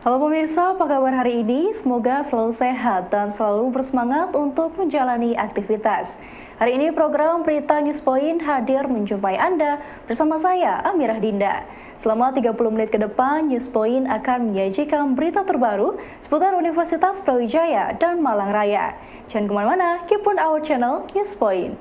Halo pemirsa, apa kabar hari ini? Semoga selalu sehat dan selalu bersemangat untuk menjalani aktivitas. Hari ini program Berita News Point hadir menjumpai Anda bersama saya, Amirah Dinda. Selama 30 menit ke depan, News Point akan menyajikan berita terbaru seputar Universitas Brawijaya dan Malang Raya. Jangan kemana-mana, keep on our channel News Point.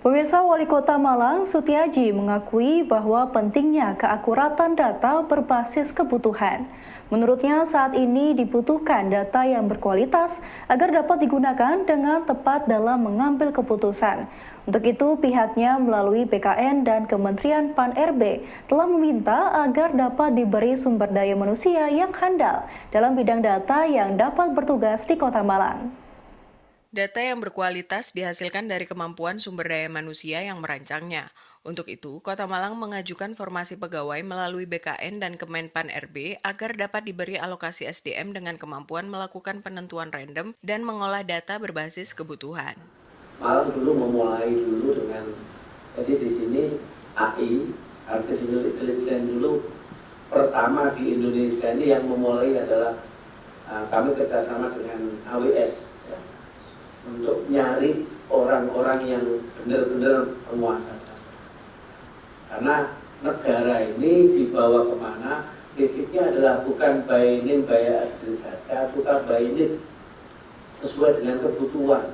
Pemirsa, Wali Kota Malang, Sutiaji, mengakui bahwa pentingnya keakuratan data berbasis kebutuhan. Menurutnya, saat ini dibutuhkan data yang berkualitas agar dapat digunakan dengan tepat dalam mengambil keputusan. Untuk itu, pihaknya melalui BKN dan Kementerian Pan-RB telah meminta agar dapat diberi sumber daya manusia yang handal dalam bidang data yang dapat bertugas di Kota Malang. Data yang berkualitas dihasilkan dari kemampuan sumber daya manusia yang merancangnya. Untuk itu, Kota Malang mengajukan formasi pegawai melalui BKN dan Kemenpan RB agar dapat diberi alokasi SDM dengan kemampuan melakukan penentuan random dan mengolah data berbasis kebutuhan. Malang dulu memulai dengan, jadi di sini AI, Artificial Intelligence dulu pertama di Indonesia ini yang memulai adalah kami kerjasama dengan AWS. Untuk nyari orang-orang yang benar-benar penguasa data. Karena negara ini dibawa kemana, basicnya adalah bukan by name, by address saja, bukan by need, sesuai dengan kebutuhan.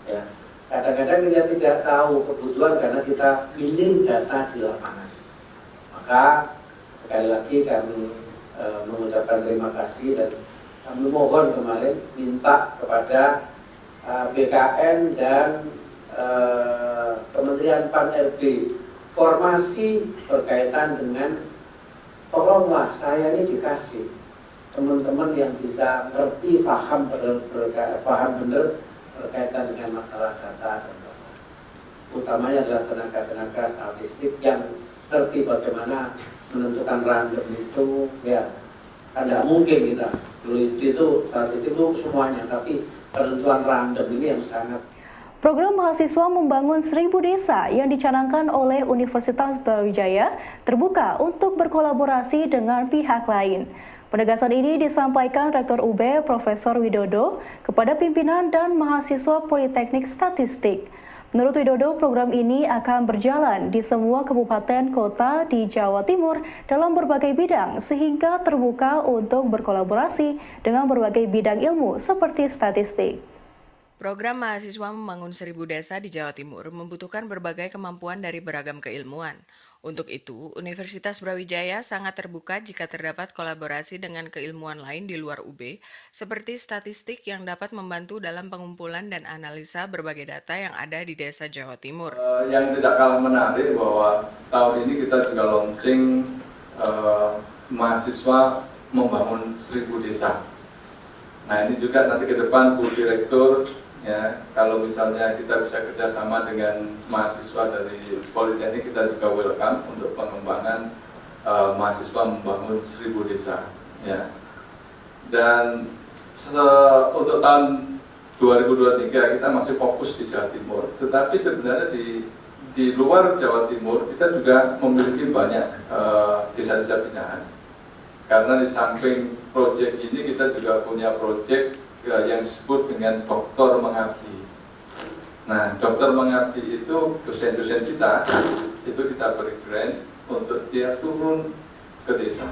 Ya. Kadang-kadang kita tidak tahu kebutuhan karena kita minim data di lapangan. Maka sekali lagi kami mengucapkan terima kasih dan kami mohon kemarin minta kepada BKN dan Kementerian Pan-RB formasi berkaitan dengan tolonglah saya ini dikasih teman-teman yang bisa ngerti, paham benar berkaitan dengan masalah data dan data. Utamanya adalah tenaga-tenaga statistik yang ngerti bagaimana menentukan random itu, ya kan tidak mungkin kita dulu itu statistik itu semuanya, tapi penentuan random ini yang sangat. Program mahasiswa membangun 1000 desa yang dicanangkan oleh Universitas Brawijaya terbuka untuk berkolaborasi dengan pihak lain. Penegasan ini disampaikan Rektor UB Profesor Widodo kepada pimpinan dan mahasiswa Politeknik Statistik. Menurut Widodo, program ini akan berjalan di semua kabupaten kota di Jawa Timur dalam berbagai bidang sehingga terbuka untuk berkolaborasi dengan berbagai bidang ilmu seperti statistik. Program mahasiswa membangun 1000 desa di Jawa Timur membutuhkan berbagai kemampuan dari beragam keilmuan. Untuk itu, Universitas Brawijaya sangat terbuka jika terdapat kolaborasi dengan keilmuan lain di luar UB, seperti statistik yang dapat membantu dalam pengumpulan dan analisa berbagai data yang ada di desa Jawa Timur. Yang tidak kalah menarik bahwa tahun ini kita juga launching mahasiswa membangun 1000 desa. Nah ini juga nanti ke depan Bu Direktur, ya, kalau misalnya kita bisa kerjasama dengan mahasiswa dari Politeknik, kita juga welcome untuk pengembangan mahasiswa membangun 1000 desa, ya. Dan untuk tahun 2023 kita masih fokus di Jawa Timur, tetapi sebenarnya di luar Jawa Timur kita juga memiliki banyak desa-desa binaan. Karena di samping proyek ini kita juga punya proyek yang disebut dengan dokter mengabdi. Nah, dokter mengabdi itu dosen-dosen kita, itu kita beri grant untuk dia turun ke desa.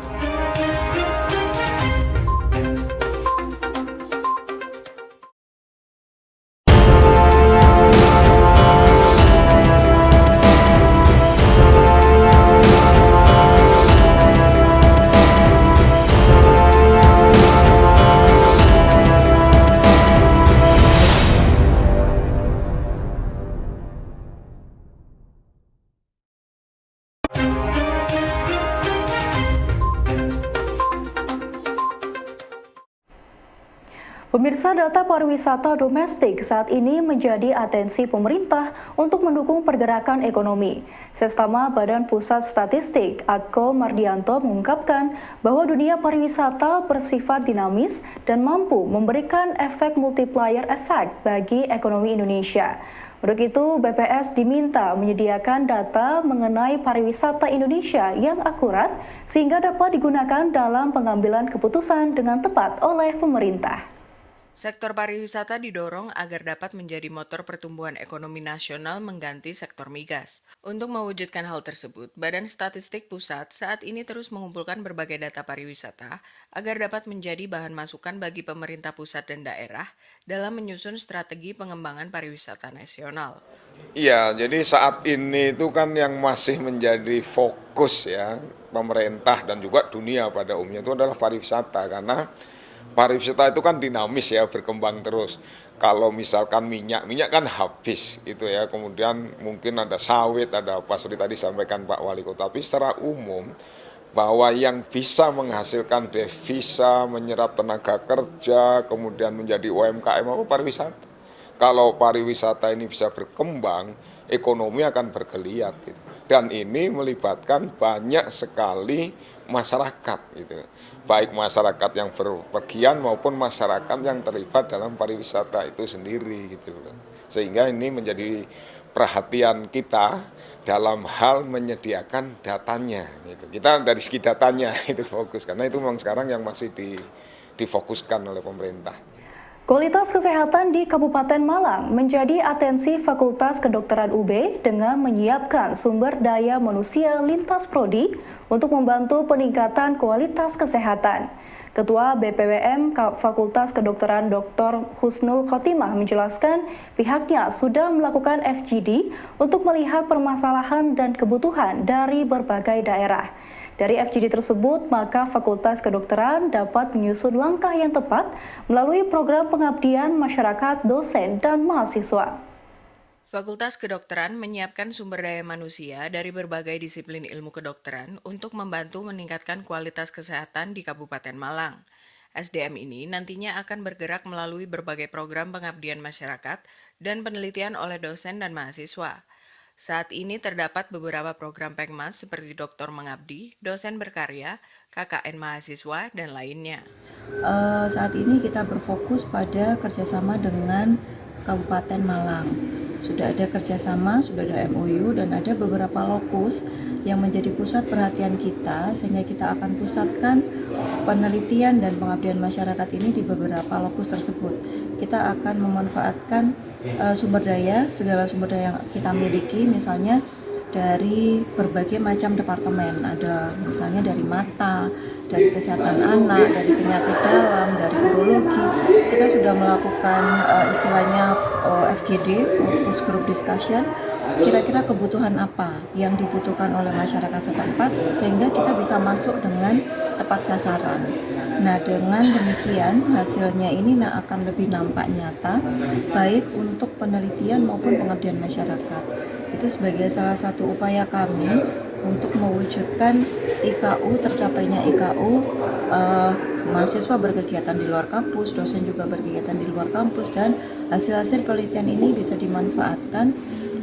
Pemirsa, data pariwisata domestik saat ini menjadi atensi pemerintah untuk mendukung pergerakan ekonomi. Sestama Badan Pusat Statistik, Atko Mardianto mengungkapkan bahwa dunia pariwisata bersifat dinamis dan mampu memberikan efek multiplier effect bagi ekonomi Indonesia. Untuk itu, BPS diminta menyediakan data mengenai pariwisata Indonesia yang akurat sehingga dapat digunakan dalam pengambilan keputusan dengan tepat oleh pemerintah. Sektor pariwisata didorong agar dapat menjadi motor pertumbuhan ekonomi nasional mengganti sektor migas. Untuk mewujudkan hal tersebut, Badan Statistik Pusat saat ini terus mengumpulkan berbagai data pariwisata agar dapat menjadi bahan masukan bagi pemerintah pusat dan daerah dalam menyusun strategi pengembangan pariwisata nasional. Iya, jadi saat ini itu kan yang masih menjadi fokus ya pemerintah dan juga dunia pada umumnya itu adalah pariwisata, karena pariwisata itu kan dinamis ya, berkembang terus. Kalau misalkan minyak kan habis itu ya, kemudian mungkin ada sawit, ada apa seperti tadi sampaikan Pak Wali Kota. Tapi secara umum bahwa yang bisa menghasilkan devisa, menyerap tenaga kerja, kemudian menjadi UMKM apa pariwisata. Kalau pariwisata ini bisa berkembang, ekonomi akan bergeliat gitu. Dan ini melibatkan banyak sekali masyarakat gitu. Baik masyarakat yang berpergian maupun masyarakat yang terlibat dalam pariwisata itu sendiri gitu loh. Sehingga ini menjadi perhatian kita dalam hal menyediakan datanya gitu. Kita dari segi datanya itu fokus, karena itu memang sekarang yang masih difokuskan oleh pemerintah. Kualitas kesehatan di Kabupaten Malang menjadi atensi Fakultas Kedokteran UB dengan menyiapkan sumber daya manusia lintas prodi untuk membantu peningkatan kualitas kesehatan. Ketua BPWM Fakultas Kedokteran Dr. Husnul Khotimah menjelaskan pihaknya sudah melakukan FGD untuk melihat permasalahan dan kebutuhan dari berbagai daerah. Dari FGD tersebut, maka Fakultas Kedokteran dapat menyusun langkah yang tepat melalui program pengabdian masyarakat, dosen, dan mahasiswa. Fakultas Kedokteran menyiapkan sumber daya manusia dari berbagai disiplin ilmu kedokteran untuk membantu meningkatkan kualitas kesehatan di Kabupaten Malang. SDM ini nantinya akan bergerak melalui berbagai program pengabdian masyarakat dan penelitian oleh dosen dan mahasiswa. Saat ini terdapat beberapa program Pekmas seperti Dokter Mengabdi, Dosen Berkarya, KKN Mahasiswa, dan lainnya. Saat ini kita berfokus pada kerjasama dengan Kabupaten Malang. Sudah ada kerjasama, sudah ada MOU, dan ada beberapa lokus yang menjadi pusat perhatian kita, sehingga kita akan pusatkan penelitian dan pengabdian masyarakat ini di beberapa lokus tersebut. Kita akan memanfaatkan sumber daya, segala sumber daya yang kita miliki, misalnya dari berbagai macam departemen, ada misalnya dari mata, dari kesehatan anak, dari penyakit dalam, dari urologi. Kita sudah melakukan istilahnya FGD, Focus Group Discussion, kira-kira kebutuhan apa yang dibutuhkan oleh masyarakat setempat sehingga kita bisa masuk dengan tepat sasaran. Nah, dengan demikian hasilnya ini akan lebih nampak nyata baik untuk penelitian maupun pengabdian masyarakat. Itu sebagai salah satu upaya kami untuk mewujudkan IKU, tercapainya IKU, mahasiswa berkegiatan di luar kampus, dosen juga berkegiatan di luar kampus, dan hasil-hasil penelitian ini bisa dimanfaatkan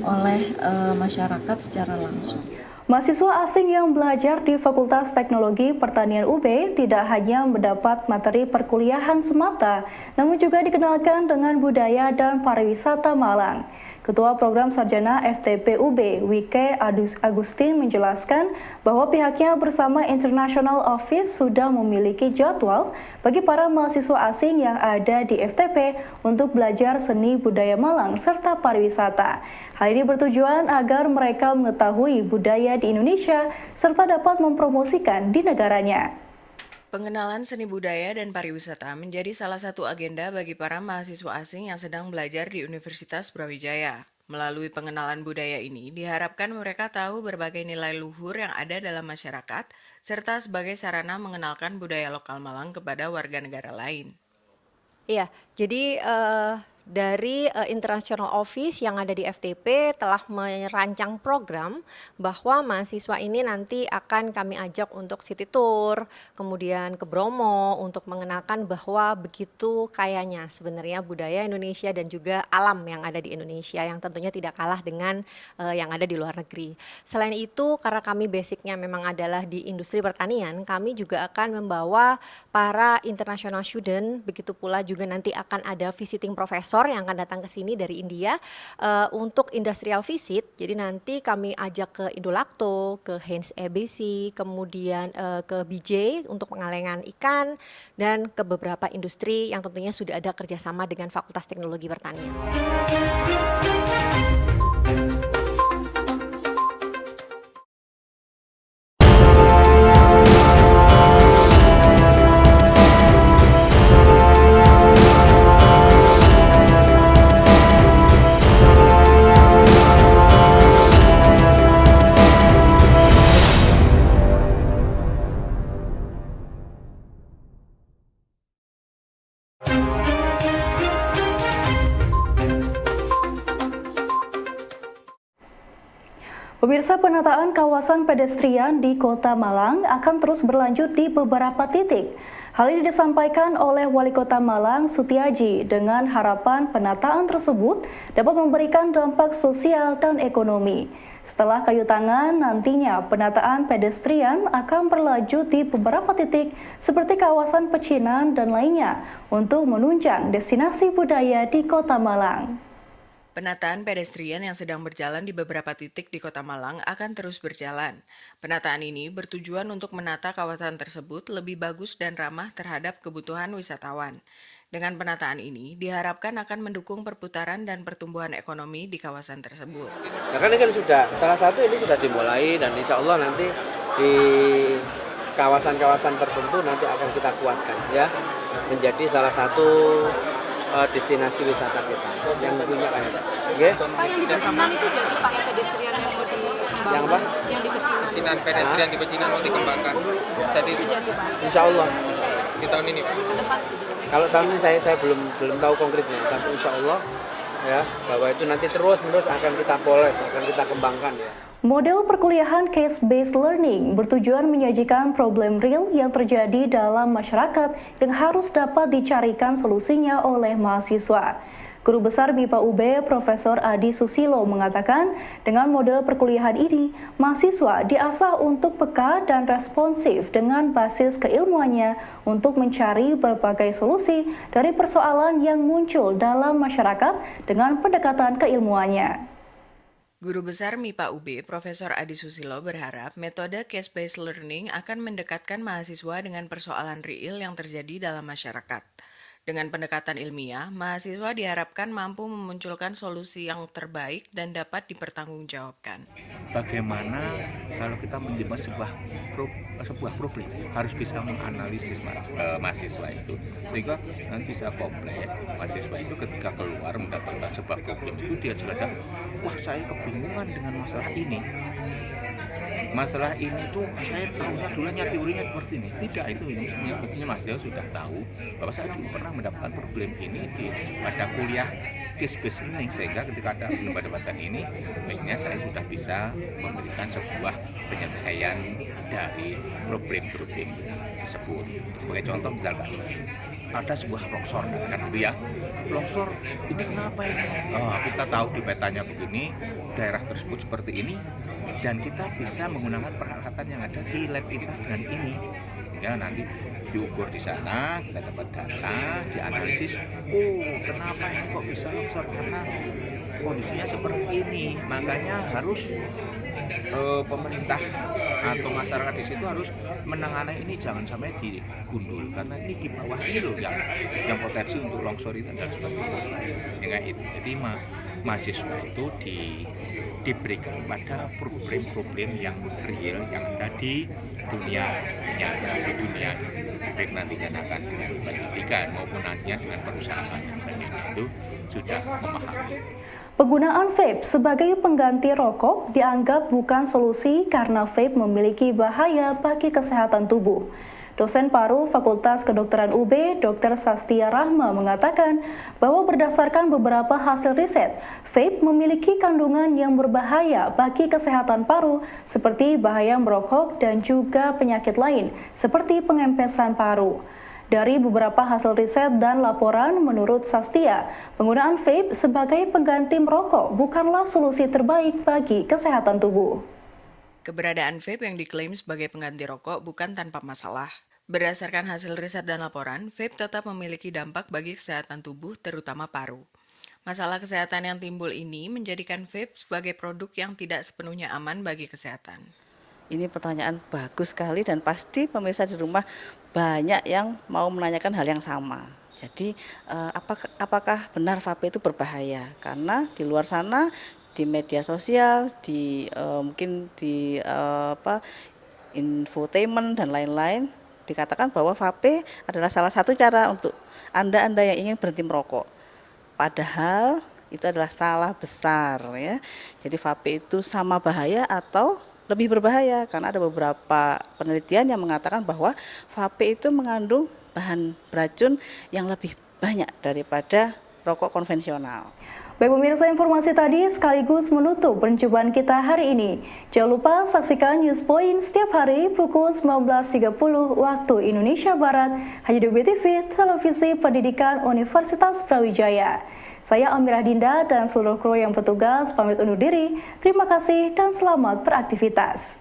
oleh masyarakat secara langsung. Mahasiswa asing yang belajar di Fakultas Teknologi Pertanian UB tidak hanya mendapat materi perkuliahan semata, namun juga dikenalkan dengan budaya dan pariwisata Malang. Ketua Program Sarjana FTP UB, Wike Agustin menjelaskan bahwa pihaknya bersama International Office sudah memiliki jadwal bagi para mahasiswa asing yang ada di FTP untuk belajar seni budaya Malang serta pariwisata. Hal ini bertujuan agar mereka mengetahui budaya di Indonesia serta dapat mempromosikan di negaranya. Pengenalan seni budaya dan pariwisata menjadi salah satu agenda bagi para mahasiswa asing yang sedang belajar di Universitas Brawijaya. Melalui pengenalan budaya ini, diharapkan mereka tahu berbagai nilai luhur yang ada dalam masyarakat, serta sebagai sarana mengenalkan budaya lokal Malang kepada warga negara lain. Iya, jadi dari International Office yang ada di FTP telah merancang program bahwa mahasiswa ini nanti akan kami ajak untuk city tour, kemudian ke Bromo untuk mengenalkan bahwa begitu kayanya sebenarnya budaya Indonesia dan juga alam yang ada di Indonesia yang tentunya tidak kalah dengan yang ada di luar negeri. Selain itu, karena kami basicnya memang adalah di industri pertanian, kami juga akan membawa para international student, begitu pula juga nanti akan ada visiting professor sponsor yang akan datang ke sini dari India untuk industrial visit. Jadi nanti kami ajak ke Indolacto, ke Heinz ABC, kemudian ke BJ untuk pengalengan ikan, dan ke beberapa industri yang tentunya sudah ada kerjasama dengan Fakultas Teknologi Pertanian. Pemirsa, penataan kawasan pedestrian di Kota Malang akan terus berlanjut di beberapa titik. Hal ini disampaikan oleh Wali Kota Malang, Sutiaji, dengan harapan penataan tersebut dapat memberikan dampak sosial dan ekonomi. Setelah kayu tangan, nantinya penataan pedestrian akan berlanjut di beberapa titik seperti kawasan pecinan dan lainnya untuk menunjang destinasi budaya di Kota Malang. Penataan pedestrian yang sedang berjalan di beberapa titik di Kota Malang akan terus berjalan. Penataan ini bertujuan untuk menata kawasan tersebut lebih bagus dan ramah terhadap kebutuhan wisatawan. Dengan penataan ini, diharapkan akan mendukung perputaran dan pertumbuhan ekonomi di kawasan tersebut. Nah, kan ini kan sudah, salah satu ini sudah dimulai dan insya Allah nanti di kawasan-kawasan tertentu nanti akan kita kuatkan ya, menjadi salah satu destinasi wisata kita yang punya kan. Okay? Pak, yang di Pecinan itu jadi pakai pedestrian yang mau dikembangkan. Yang apa? Yang di Pecinan. Pedestrian di Pecinan mau dikembangkan. Jadi Insya Allah. di tahun ini Pak. Ke depan sih. Kalau tahun ini saya belum tahu konkretnya, tapi insya Allah ya bahwa itu nanti terus menerus akan kita poles, akan kita kembangkan ya. Model perkuliahan case-based learning bertujuan menyajikan problem real yang terjadi dalam masyarakat yang harus dapat dicarikan solusinya oleh mahasiswa. Guru Besar MIPA UB Profesor Adi Susilo mengatakan, dengan model perkuliahan ini, mahasiswa diasah untuk peka dan responsif dengan basis keilmuannya untuk mencari berbagai solusi dari persoalan yang muncul dalam masyarakat dengan pendekatan keilmuannya. Guru Besar MIPA UB, Profesor Adi Susilo berharap metode case-based learning akan mendekatkan mahasiswa dengan persoalan real yang terjadi dalam masyarakat. Dengan pendekatan ilmiah, mahasiswa diharapkan mampu memunculkan solusi yang terbaik dan dapat dipertanggungjawabkan. Bagaimana kalau kita menjawab sebuah problem, harus bisa menganalisis mahasiswa itu sehingga nanti bisa komplek. Mahasiswa itu ketika keluar mendapatkan sebuah problem itu dia sadar, wah saya kebingungan dengan masalah ini. Masalah ini tuh saya tahunya dulunya teorinya seperti ini. Tidak, itu yang mestinya mahasiswa sudah tahu bahwa saya dulu pernah mendapatkan problem ini pada kuliah case-based learning, sehingga ketika ada mendapatkan ini, mestinya saya sudah bisa memberikan sebuah penyelesaian dari problem-problem tersebut. Sebagai contoh misalkan ada sebuah longsor kan gitu ya. Longsor ini kenapa ini? Oh, kita tahu di petanya begini, daerah tersebut seperti ini, dan kita bisa menggunakan peralatan yang ada di lab kita dengan ini. Ya, nanti diukur di sana, kita dapat data, dianalisis. Oh, kenapa ini kok bisa longsor? Karena kondisinya seperti ini. Makanya harus pemerintah atau masyarakat di situ harus menangani ini, jangan sampai digundul karena ini di bawah ini loh yang potensi untuk longsor itu dan seperti itu. Ya, itu. Jadi mahasiswa itu diberikan pada problem-problem yang real yang ada di dunia baik nantinya akan dengan pendidikan maupun nantinya dengan perusahaan dan sebagainya itu sudah memahami. Penggunaan vape sebagai pengganti rokok dianggap bukan solusi karena vape memiliki bahaya bagi kesehatan tubuh. Dosen paru Fakultas Kedokteran UB, Dr. Sastia Rahma mengatakan bahwa berdasarkan beberapa hasil riset, vape memiliki kandungan yang berbahaya bagi kesehatan paru seperti bahaya merokok dan juga penyakit lain seperti pengempesan paru. Dari beberapa hasil riset dan laporan, menurut Sastia, penggunaan vape sebagai pengganti merokok bukanlah solusi terbaik bagi kesehatan tubuh. Keberadaan vape yang diklaim sebagai pengganti rokok bukan tanpa masalah. Berdasarkan hasil riset dan laporan, vape tetap memiliki dampak bagi kesehatan tubuh, terutama paru. Masalah kesehatan yang timbul ini menjadikan vape sebagai produk yang tidak sepenuhnya aman bagi kesehatan. Ini pertanyaan bagus sekali dan pasti pemirsa di rumah banyak yang mau menanyakan hal yang sama. Jadi apakah benar vape itu berbahaya? Karena di luar sana di media sosial, mungkin di infotainment dan lain-lain dikatakan bahwa vape adalah salah satu cara untuk Anda yang ingin berhenti merokok. Padahal itu adalah salah besar ya. Jadi vape itu sama bahaya atau lebih berbahaya karena ada beberapa penelitian yang mengatakan bahwa vape itu mengandung bahan beracun yang lebih banyak daripada rokok konvensional. Baik pemirsa, informasi tadi sekaligus menutup perjumpaan kita hari ini. Jangan lupa saksikan News Point setiap hari pukul 19.30 waktu Indonesia Barat hanya di BTV, Televisi Pendidikan Universitas Brawijaya. Saya Amirah Dinda dan seluruh kru yang bertugas pamit undur diri. Terima kasih dan selamat beraktivitas.